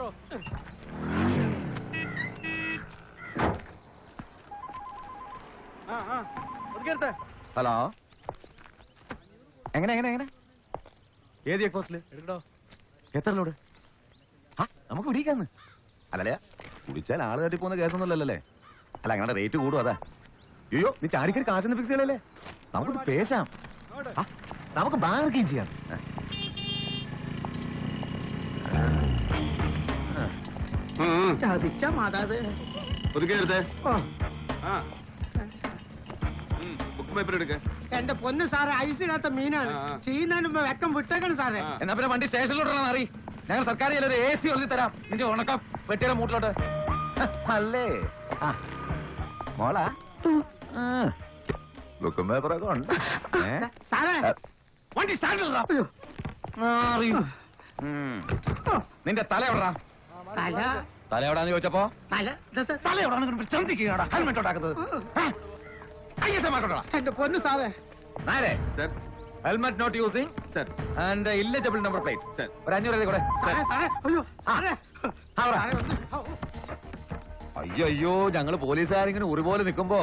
Bro. Hello, എങ്ങനെ എങ്ങനെ എങ്ങനെ ഏത് ചെക്ക് പോസ്റ്റില് എടുക്കടോ. എത്ര ലോഡ്? നമുക്ക് പിടിക്കാന്ന് അല്ലല്ലേ? കുടിച്ചാൽ ആള് തട്ടി പോകുന്ന കേസൊന്നുമല്ലല്ലേ? അല്ല അങ്ങനെ റേറ്റ് കൂടും അതാ. അയ്യോ, നീ ചാടിക്കറി കാശിന് ഫിക്സ് ചെയ്യലല്ലേ? നമുക്ക് പേശാം, നമുക്ക് ബാർഗെയിൻ ചെയ്യാം. ചതിച്ച മാതാവ് എന്റെ പൊന്ന് സാറേ, ഐസിടാത്ത മീനാണ്. ചെയ്യുന്നതിന് മുമ്പ് വെക്കം വിട്ടേക്കണം സാറേ. എന്നാ പിന്നെ വണ്ടി സ്റ്റേഷനിലോട്ടാണ് അറി. ഞങ്ങൾ സർക്കാർ ഒരു AC ഒഴുതി തരാം നിന്റെ ഉണക്കം വെട്ടിയുടെ മൂട്ടിലോട്ട്. അല്ലേ മോളാ? ബുക്കും പേപ്പറൊക്കെ ഉണ്ട് സാറേ. വണ്ടി നിന്റെ തല എവിടാ? തല തല എവിടാന്ന് ചോദിച്ചപ്പോ തല ചന്തിക്കുകയാണ് ഹെൽമെറ്റ് ഉണ്ടാക്കുന്നത്. എന്റെ പൊന്ന് സാറേ. Helmet not using sir and illegible number plate sir. ഒരു 500 കൂടെ. അയ്യോ, ഞങ്ങള് പോലീസുകാരിങ്ങനെ ഉറിപോലെ നിൽക്കുമ്പോ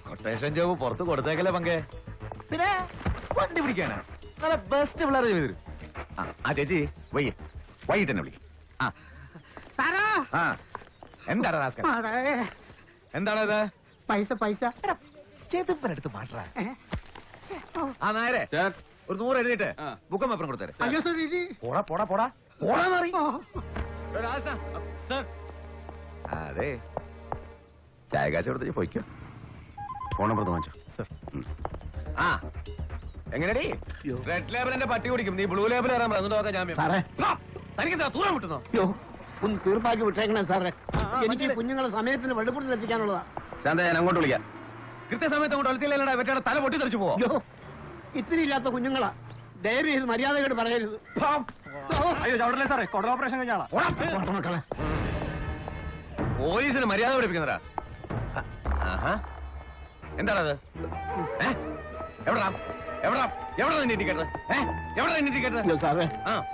കൊട്ടേഷൻ ജോബ് പുറത്ത് കൊടുത്തേക്കല്ലേ പങ്കെ. പിന്നെ വണ്ടി പിടിക്കാനാ നല്ല ബെസ്റ്റ് പിള്ളേർ ചെയ്തു. ആ ചേച്ചി വൈകിട്ട് തന്നെ വിളിക്കും. എന്താണ് എന്താണ് ഇത്? പൈസ പൈസ ചെതുപ്പനെടുത്ത് മാറ്റാ. ആ നേരെ ഒരു 100 എഴുതിട്ട് ബുക്കും പേപ്പറും കൊടുത്തേ. അയ്യോ സാർ, ഇത് പോടാ പോടാ പോടാ പോടാന്നറി. അതെ, ചായ കാശ് കൊടുത്ത് പോയിക്കോ. ഫോൺ നമ്പർ വാങ്ങിച്ചോ സർ. ആ എങ്ങനെയാടി? റെഡ് ലേബിളിന്റെ പട്ടി കുടിക്കും, നീ ബ്ലൂ ലേബിൾ കയറാൻ പറഞ്ഞു. ഞാൻ തനിക്കെന്താ തൂരം വിട്ടുന്നോ? ഒന്ന് തീർപ്പാക്കി വിട്ടേക്കണേ സാറേ. എനിക്ക് കുഞ്ഞുങ്ങളെ സമയത്തിന് വെള്ളപ്പുറത്തിൽ എത്തിക്കാനുള്ളതാ. ശാന്ത, ഞാൻ അങ്ങോട്ട് വിളിക്കാം. കൃത്യസമയത്ത് അങ്ങോട്ട് അളത്തില്ല, വെറ്റാണ് തല പൊട്ടി തെറിച്ചു പോവോ? ഇത്തിരി ഇല്ലാത്ത കുഞ്ഞുങ്ങളാ. ദയവ് ചെയ്ത് മര്യാദയോട് പറയരുത്. അയ്യോ ചവിടല്ലേ സാറേ, കൊടൽ ഓപ്പറേഷൻ കഴിഞ്ഞാളാ. പോലീസിന് മര്യാദ പഠിപ്പിക്കുന്നതാ. എന്താണത്? എവിടാ എവിടാ എവിടെ നിന്നെ ഇടിക്കരുത്? എവിടെ നിന്നെ ഇടിക്കരുത്? സാറേ,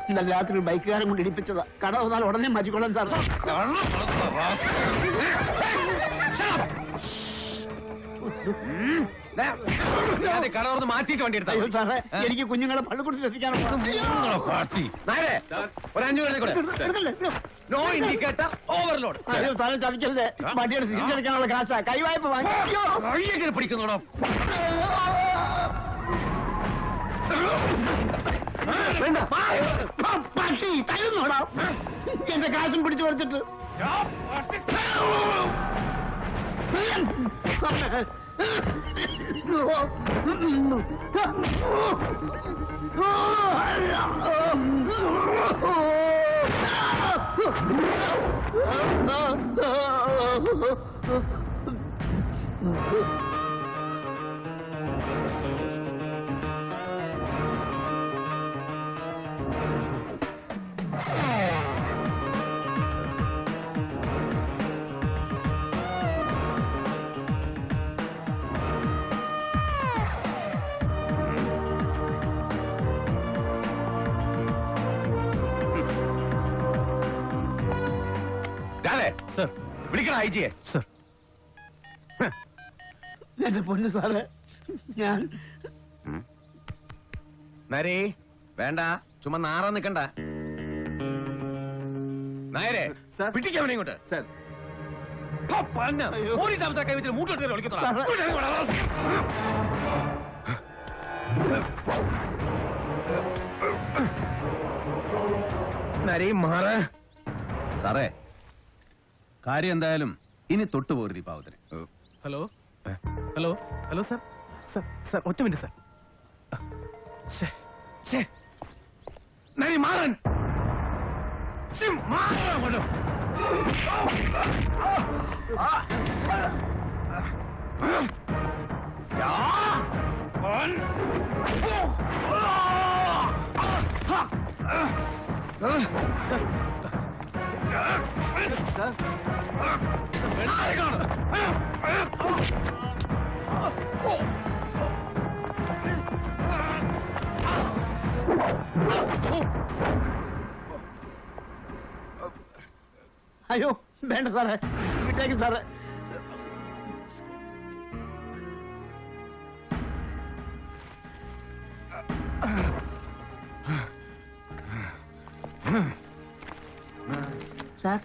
ഇന്നലെ രാത്രി ബൈക്കുകാരൻ കൊണ്ട് ഇടിപ്പിച്ചതാ. കട വന്നാൽ ഉടനെ മാറ്റിക്കൊള്ളാൻ സാറേ. കടവർന്ന് മാറ്റിയിട്ട് വണ്ടി എടുത്താ സാറേ. എനിക്ക് കുഞ്ഞുങ്ങളെ പള്ളിക്കൂടത്തിൽ എത്തിക്കാനുള്ള ഒരു 500 കൂടെ. No indicator overload. സാറേ ചതിക്കല്ലേ, വണ്ടിയുടെ തിരിച്ചടിക്കാനുള്ള കാശാ. കൈവായ്പ വാങ്ങി പിടിക്കുന്നോടോ? പട്ടി തരുന്നോടാ എന്റെ കാശും പിടിച്ചു കൊടുത്തിട്ട്. സർ വിളിക്കണം ഐജിയെ. സർ എന്റെ പൊന്നു സാറേ, ഞാൻ നരേ വേണ്ട, ചുമ്മാ നാറാൻ നിക്കണ്ട. നായരെ പിടിക്കാൻ ഇങ്ങോട്ട്. പോലീസ് അവസ്ഥ കൈവച്ചിട്ട് മൂട്ടോട്ട് വിളിക്കത്തോളാം. നരേ മാറ. സാറേ, കാര്യം എന്തായാലും ഇനി തൊട്ടുപോരുത് ഈ പാവത്തിന്. Hello hello hello sir sir sir, ഒറ്റ മിനിറ്റ് സാർ. നരി മാറൻ അയ്യോ വേണ്ട സാറേ, വിട്ടേക്ക് സാറേ. സാർ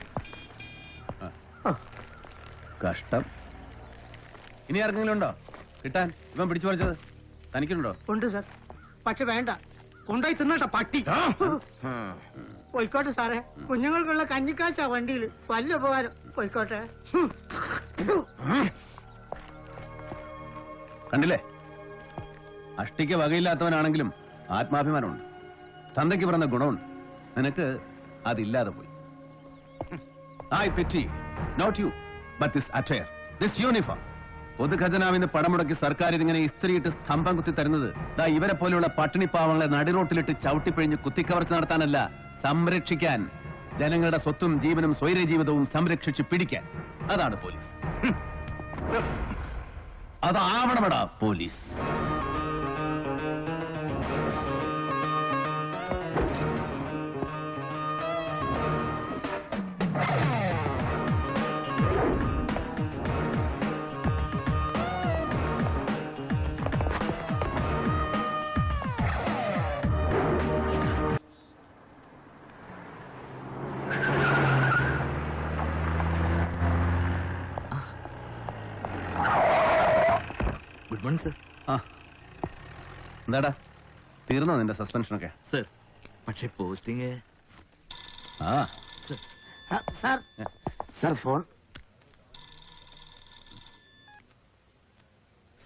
കഷ്ടം. ഇനി ആർക്കെങ്കിലും ഉണ്ടോ കിട്ടാൻ? ഇവൻ പിടിച്ചു പറിച്ചത് തനിക്കുണ്ടോ? ഉണ്ട് സാർ, പക്ഷെ വേണ്ട, കൊണ്ടുപോയി തിന്നട്ടെ പട്ടി. പോയിക്കോട്ടെ സാറേ, കുഞ്ഞുങ്ങൾക്കുള്ള കഞ്ഞിക്കാശാ വണ്ടിയിൽ, വലിയ ഉപകാരം. പോയിക്കോട്ടെ. കണ്ടില്ലേ, അഷ്ടിക്ക് വകയില്ലാത്തവനാണെങ്കിലും ആത്മാഭിമാനമുണ്ട്. തന്തയ്ക്ക് പറഞ്ഞ ഗുണമുണ്ട്. നിനക്ക് അതില്ലാതെ പോയി. I pity not you but this attire, this uniform. പൊതുഖജനാവിന്ന് പണം മുടക്കി സർക്കാർ ഇതിങ്ങനെ ഇസ്ത്രീയിട്ട് സ്തംഭം കുത്തി തരുന്നത് ദാ ഇവരെ പോലെയുള്ള പട്ടിണിപ്പാവങ്ങളെ നടിറോട്ടിലിട്ട് ചവിട്ടിപ്പിഴിഞ്ഞ് കുത്തിക്കവർച്ച നടത്താനല്ല, സംരക്ഷിക്കാൻ. ജനങ്ങളുടെ സ്വത്തും ജീവനും സ്വൈര ജീവിതവും സംരക്ഷിച്ച് പിടിക്കാൻ. അതാണ് പോലീസ്. അതാവണമെടാ പോലീസ്. Good morning sir. ആ എന്താടാ, തീർന്നോ നിന്റെ സസ്പെൻഷനൊക്കെ? സർ, പക്ഷേ പോസ്റ്റിംഗ്. ആ sir sir phone.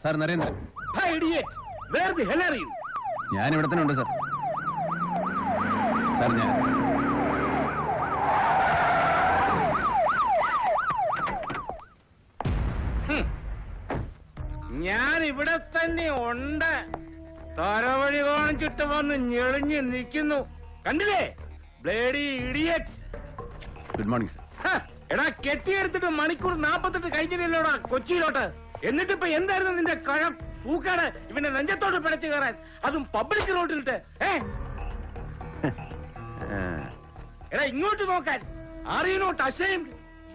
Sir Narendran. ഞാൻ ഇവിടെ തന്നെ ഉണ്ട് സാർ. സാർ ഞാൻ ഇവിടെ തന്നെ ഉണ്ട്. തലവഴി കാണിച്ചിട്ട് വന്ന് ഞെളിഞ്ഞ് നിൽക്കുന്നു, കണ്ടില്ലേ? Bloody idiot. Good morning sir. എടാ, കെട്ടിയെടുത്തിട്ട് മണിക്കൂർ 48 കഴിഞ്ഞില്ലല്ലോടാ കൊച്ചിയിലോട്ട്. എന്നിട്ടിപ്പോ എന്തായിരുന്നു നിന്റെ കഴം സൂക്കാട് ഇവന്റെ നെഞ്ചത്തോട്ട് പിടച്ചു കയറാൻ, അതും പബ്ലിക് റോഡിലിട്ട്. എടാ, ഇങ്ങോട്ട് നോക്കാൻ. Are you not ashamed,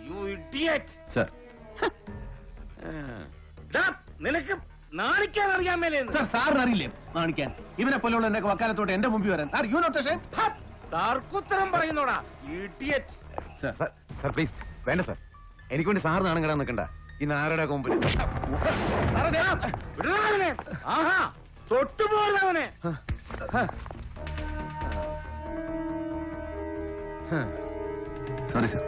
you idiot? Sir നിനക്ക് നാണിക്കാൻ അറിയാൻ മേലെ. സാർ സാറിന് അറിയില്ലേ നാണിക്കാൻ? ഇവനെ പോലെയുള്ള എന്റെ വക്കാലത്തോട്ട് എന്റെ മുമ്പിൽ വരാൻ. Are you not ashamed? തർക്കുത്തരം പറയുന്നോടാ ഇഡിയറ്റ്. സാർ പ്ലീസ്, വേണ്ട സാർ. എനിക്ക് വേണ്ടി സാർ നാണം കിടാൻ നിൽക്കണ്ട. ഈ നാരുടെ മുമ്പിൽ ആഹാ, തൊട്ടുപോകുന്നവനെ. Sorry sir.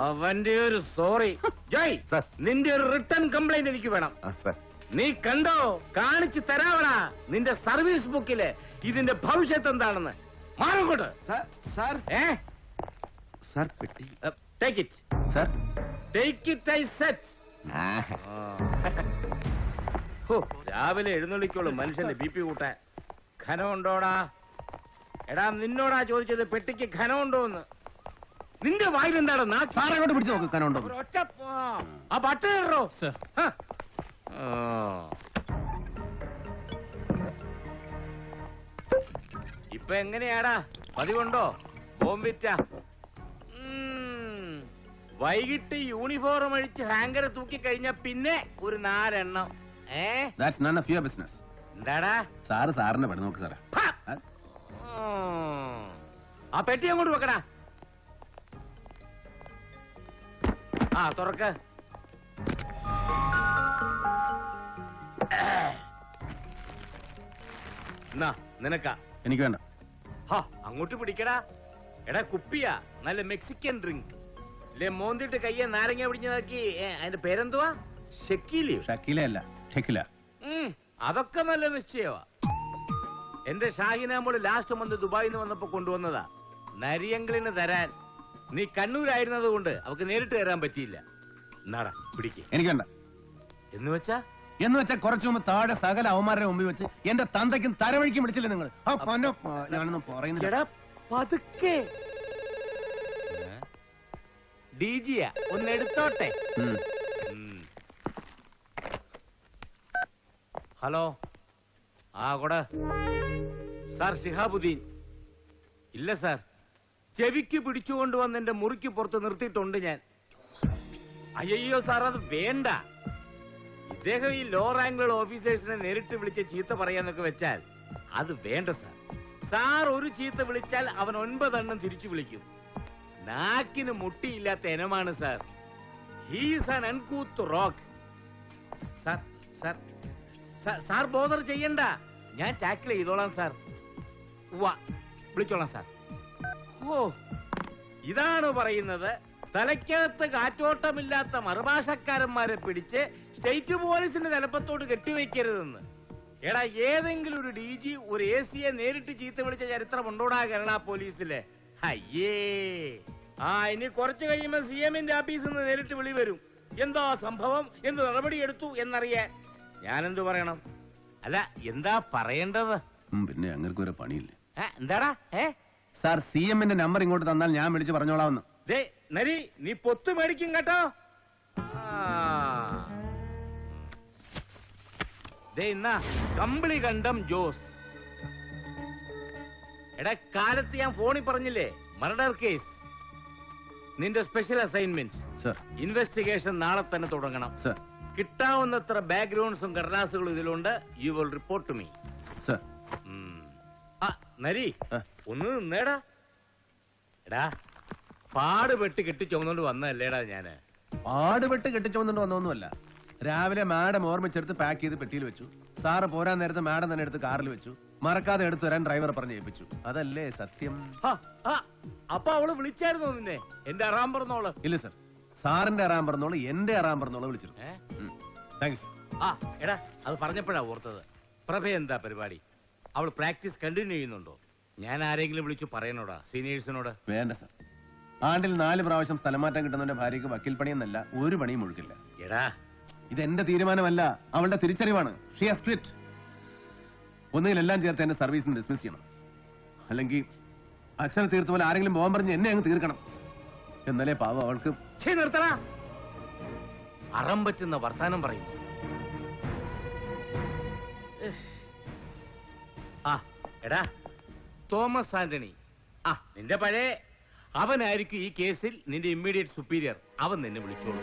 അവന്റെ ഒരു സോറി. ജയ്, നിന്റെ ഒരു റിട്ടേൺ കംപ്ലൈന്റ് എനിക്ക് വേണം. നീ കണ്ടോ, കാണിച്ചു തരാവടാ നിന്റെ സർവീസ് ബുക്കില് ഇതിന്റെ ഭവിഷ്യത്ത് എന്താണെന്ന്. മാറങ്ങോട്ട്. സാർ പെട്ടി. Take it sir. Take it I set. രാവിലെ എഴുന്നള്ളിക്കോളൂ മനുഷ്യന്റെ ബി പി കൂട്ടാൻ. ഘനമുണ്ടോടാ? എടാ, നിന്നോടാ ചോദിച്ചത് പെട്ടിക്ക് ഘനമുണ്ടോന്ന്. നിന്റെ വായിൽ എന്താണ്? സാറങ്ങോട്ട് പിടിച്ചു നോക്ക്, കനുണ്ടോ? ഒറ്റ ആ ബട്ടൺ ഇടോ. ഇപ്പൊ എങ്ങനെയാടാ, പതിവുണ്ടോ? ബോംബിറ്റ. വൈകിട്ട് യൂണിഫോം അഴിച്ച് ഹാങ്കർ തൂക്കി കഴിഞ്ഞ പിന്നെ ഒരു 4 എണ്ണം. That's none of your business. എന്താടാ? സാറ് സാറിനെ പെടുന്നു നോക്ക് സാറേ. ആ പെട്ടി അങ്ങോട്ട് വെക്കടാ. ആ തുറക്ക്. നിനക്കാ? എനിക്ക് വേണ്ട. അങ്ങോട്ട് പിടിക്കടാ. എടാ, കുപ്പിയാ, നല്ല മെക്സിക്കൻ ഡ്രിങ്ക്. മോന്തിട്ട് കയ്യെ നാരങ്ങ പിടിഞ്ഞതാക്കി. അതിന്റെ പേരെന്തുവാ? ഷക്കീലയോ? ഷക്കീലയല്ല, ഷക്കില. അതൊക്കെ നല്ല നിശ്ചയമാ. എന്റെ ഷാഹിനാമോള് ലാസ്റ്റ് മന്ത് ദുബായിൽ നിന്ന് വന്നപ്പോ കൊണ്ടുവന്നതാ. നരിയങ്കളിന് തരാൻ. നീ കണ്ണൂരായിരുന്നത് കൊണ്ട് അവക്ക് നേരിട്ട് തരാൻ പറ്റിയില്ല. എന്നാടാ, പിടിക്ക്. എനിക്ക് വേണ്ട. എന്ന് വെച്ചാ കുറച്ചു മുമ്പ് താഴെ സകല അവന്മാരുടെ മുമ്പിൽ വെച്ച് എന്റെ തന്തയ്ക്കും തരവഴിക്കും വിളിച്ചില്ലേ നിങ്ങൾ? ഞാനൊന്നും പറയുന്നില്ല. പതുക്കെ. ഡിജിയാ, ഒന്ന് എടുത്തോട്ടെ. ഹലോ, ആ കൂടെ സാർ. ഷിഹാബുദ്ദീൻ. ഇല്ല സാർ, ചെവിക്ക് പിടിച്ചുകൊണ്ടുവന്ന് എന്റെ മുറിക്ക് പുറത്ത് നിർത്തിയിട്ടുണ്ട് ഞാൻ. അയ്യോ സാർ, അത് വേണ്ട. ഇദ്ദേഹം ഈ ലോ റാങ്കുള്ള ഓഫീസേഴ്സിനെ നേരിട്ട് വിളിച്ച് ചീത്ത പറയാന്നൊക്കെ വെച്ചാൽ അത് വേണ്ട സാർ. സാർ ഒരു ചീത്ത വിളിച്ചാൽ അവൻ 9 എണ്ണം തിരിച്ചു വിളിക്കും. നാക്കിന് മുട്ടിയില്ലാത്ത ഇനമാണ് sir. He's an അൺകൂത്ത് rock. Sir sir sir bother ചെയ്യണ്ട, ഞാൻ ടാക്കിൾ ചെയ്തോളാം സാർ. വിളിച്ചോളാം സാർ. ഓ, ഇതാണ് പറയുന്നത് തലയ്ക്കകത്ത് കാറ്റോട്ടമില്ലാത്ത മറുഭാഷക്കാരന്മാരെ പിടിച്ച് സ്റ്റേറ്റ് പോലീസിന്റെ തലപ്പത്തോട് കെട്ടിവെക്കരുതെന്ന്. എടാ, ഏതെങ്കിലും ഒരു DG ഒരു AC നേരിട്ട് ചീത്ത വിളിച്ച ചരിത്രമുണ്ടോടാ കേരള പോലീസിലെ? അയ്യേ. ഇനി കുറച്ചു കഴിയുമ്പോ CM-ന്റെ ഓഫീസിൽ നിന്ന് നേരിട്ട് വിളി വരും. എന്താ സംഭവം, എന്ത് നടപടി എടുത്തു എന്നറിയാൻ. ഞാനെന്തു പറയണം? അല്ല, എന്താ പറയേണ്ടത്? പിന്നെ അങ്ങനെ ഒരു പണിയില്ലേ? എന്താടാ? സാർ, CM-ന്റെ നമ്പർ ഇങ്ങോട്ട് തന്നാൽ ഞാൻ വിളിച്ച് പറഞ്ഞോളാമെന്ന്. നരി, നീ പൊത്ത് മേടിക്കും കേട്ടോ. കമ്പിളി കണ്ടം ജോസ്. എടാ, കാലത്ത് ഞാൻ ഫോണിൽ പറഞ്ഞില്ലേ മർഡർ കേസ്. നിന്റെ സ്പെഷ്യൽ അസൈൻമെന്റ് ഇൻവെസ്റ്റിഗേഷൻ നാളെ തന്നെ തുടങ്ങണം. കിട്ടാവുന്നത്ര ബാക്ക്ഗ്രൗണ്ട്സും കടലാസുകളും ഇതിലുണ്ട്. You will report to me. Nari, ഒന്ന് നിന്നേടാ. എടാ, പാടുപെട്ട് കെട്ടിച്ചോന്നോണ്ട് വന്നല്ലേടാ ഞാന്. പാടുപെട്ട് കെട്ടിച്ചോന്നുകൊണ്ട് വന്നൊന്നുമല്ല. രാവിലെ മാഡം ഓർമ്മിച്ചെടുത്ത് പാക്ക് ചെയ്ത് പെട്ടിയിൽ വെച്ചു. സാറ് പോരാൻ നേരത്ത് മാഡം തന്നെ എടുത്ത് കാറിൽ വെച്ചു. മറക്കാതെ എടുത്തു തരാൻ ഡ്രൈവർ പറഞ്ഞ് ഏൽപ്പിച്ചു. അതല്ലേ സത്യം? അപ്പൊ അവള് വിളിച്ചായിരുന്നോ നിന്നെ? എന്റെ അറാം പറഞ്ഞോള്? ഇല്ല സർ, സാറിന്റെ അറാം പറഞ്ഞോളൂ, എന്റെ അറാം പറഞ്ഞോളൂ വിളിച്ചിരുന്നു. Thank you sir. എടാ, അത് പറഞ്ഞപ്പോഴാ ഓർത്തത്. പ്രഭ എന്താ പരിപാടി? അവൾ പ്രാക്ടീസ് കണ്ടിന്യൂ ചെയ്യുന്നുണ്ടോ? ഞാൻ ആരെങ്കിലും വിളിച്ചു പറയണോടാ സീനിയേഴ്സിനോട്? വേണ്ട സർ. ആണ്ടിൽ 4 പ്രാവശ്യം സ്ഥലമാറ്റം കിട്ടുന്നവന്റെ ഭാര്യയ്ക്ക് വക്കീൽ പണിയെന്നല്ല ഒരു പണിയും ഒഴുക്കില്ല. എടാ, ഇതെന്റെ തീരുമാനമല്ല, അവളുടെ തിരിച്ചറിവാണ്. She has quit. ഒന്നുകിൽ എല്ലാം ചേർത്ത് എന്നെ സർവീസിന് ഡിസ്മിസ് ചെയ്യണം, അല്ലെങ്കിൽ അച്ഛനെ തീർത്ത പോലെ ആരെങ്കിലും പോകാൻ പറഞ്ഞ് എന്നെ അങ്ങ് തീർക്കണം. എന്നാലേ പാവം അവൾക്ക്. നിർത്തടാ, അറം പറ്റുന്ന വർത്താനം പറയും. എടാ, തോമസ് ആന്റണി, നിന്റെ പഴയ അവനായിരിക്കും ഈ കേസിൽ നിന്റെ ഇമ്മീഡിയറ്റ് സുപ്പീരിയർ. അവൻ നിന്നെ വിളിച്ചോളൂ.